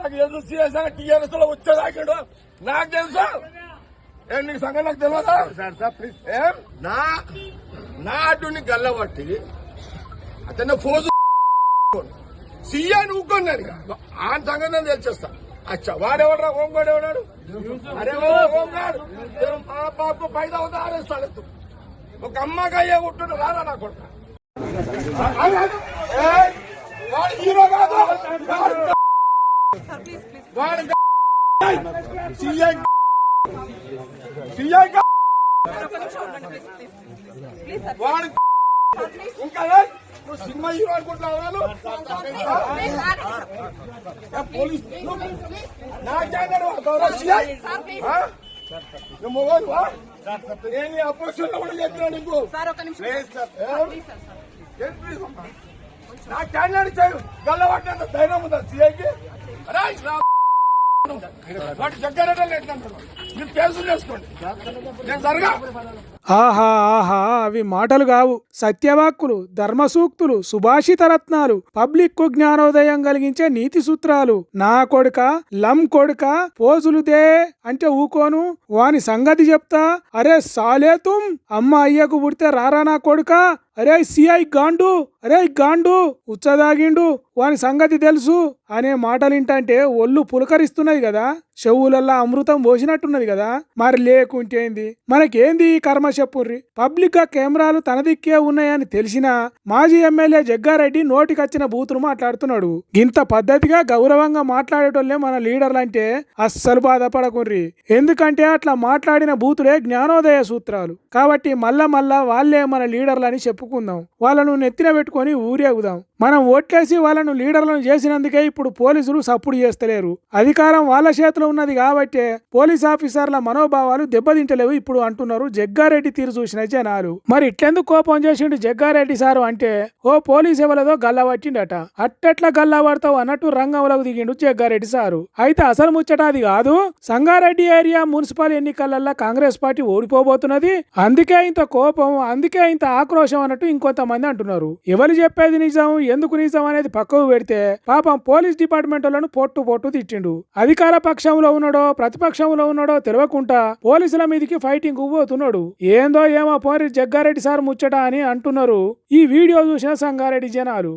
నాకు తెలుసు CS TRS లో వచ్చేదాకాడు నాకు తెలుసు. ఏం నీకు సంగతి నాకు తెలియదా? ఏం నా అడ్డుని గల్లబట్టి అతను ఫోజు సీఎన్ ఊకొన్నాను ఆ సంగతి నేను తెలిసేస్తా. అచ్చా వాడెవడరా హోంగాడు ఎవడాడు? అరే హోంగాడు మా బాబు పైదా ఉందా ఆరేస్తాడు. ఒక అమ్మగా అయ్యే ఉంటున్నా రారా నా కొడుకు. వాడు హీరో కాదు వాడు సీఐ వాడు ఇంకా నువ్వు సినిమా హీరో అనుకుంటున్నావు. పోలీస్ నేను అపోజిషన్ కూడా చెప్పినా నీకు నా క్యాండిడేట్ చేయు గల్లబట్టినంత ధైర్యం ఉందా సీఐకి? వాటి జగ్గారెడ్డి ఎట్లంటారు మీరు కేసులు చేసుకోండి నేను జరగా. ఆహా ఆహా అవి మాటలు కావు, సత్యవాక్కులు, ధర్మసూక్తులు, సుభాషిత రత్నాలు, పబ్లిక్ కు జ్ఞానోదయం కలిగించే నీతి సూత్రాలు. నా కొడుక లం కొడుక పోజులుదే అంటే ఊకోను, వాని సంగతి చెప్తా. అరే సాలేతుం అమ్మ అయ్యకు పుడితే రారా నా కొడుక. అరే సిఐ గాండు, అరే గాండు ఉచ్చదాగిండు, వాని సంగతి తెలుసు అనే మాటలింటంటే ఒళ్ళు పులకరిస్తున్నది కదా, చెవులల్లా అమృతం పోసినట్టున్నది కదా. మరి లేకుంటేంది మనకేంది ఈ కర్మ చెప్పుర్రి. పబ్లిక్ గా కెమెరాలు తన దిక్కే ఉన్నాయని తెలిసినా మాజీ ఎమ్మెల్యే జగ్గారెడ్డి నోటికొచ్చిన బూతులు మాట్లాడుతున్నాడు. ఇంత పద్ధతిగా గౌరవంగా మాట్లాడేటోళ్లే మన లీడర్లంటే అస్సలు బాధపడకుర్రి. ఎందుకంటే అట్లా మాట్లాడిన బూతులే జ్ఞానోదయ సూత్రాలు. కాబట్టి మళ్ళా వాళ్లే మన లీడర్లని చెప్పుకుందాం, వాళ్ళను నెత్తిన పెట్టుకొని ఊరేగుదాం. మనం ఓట్లేసి వాళ్ళను లీడర్లను చేసినందుకే ఇప్పుడు పోలీసులు సప్పుడు చేస్తలేరు. అధికారం వాళ్ళ చేతిలో ఉన్నది కాబట్టే పోలీస్ ఆఫీసర్ల మనోభావాలు దెబ్బతింటలేవు ఇప్పుడు అంటున్నారు జగ్గారెడ్డి తీరు చూసిన జనాలు. మరి ఇట్లెందుకు కోపం చేసిండు జగ్గారెడ్డి సారు అంటే, ఓ పోలీస్ ఎవలదో గల్లా పట్టిండట. అట్టెట్లా గల్లా పడతావు అన్నట్టు రంగంలోకి దిగిండు జగ్గారెడ్డి సారు. అయితే అసలు ముచ్చట అది కాదు, సంగారెడ్డి ఏరియా మున్సిపల్ ఎన్నికలల్లో కాంగ్రెస్ పార్టీ ఓడిపోబోతున్నది, అందుకే ఇంత కోపం, అందుకే ఇంత ఆక్రోశం అన్నట్టు ఇంకొంతమంది అంటున్నారు. ఎవరు చెప్పేది నిజం, ఎందుకు నిజం అనేది పక్కకు పెడితే పాపం పోలీస్ డిపార్ట్మెంట్ వాళ్ళను పొట్టు తిట్టిండు. అధికార పక్షంలో ఉన్నాడో ప్రతిపక్షంలో ఉన్నాడో తెలియకుండా పోలీసుల మీదకి ఫైటింగ్ పోతున్నాడు. ఏందో ఏమో పోరి జగ్గారెడ్డి సార్ ముచ్చట అని అంటున్నారు ఈ వీడియో చూసిన సంగారెడ్డి జనాలు.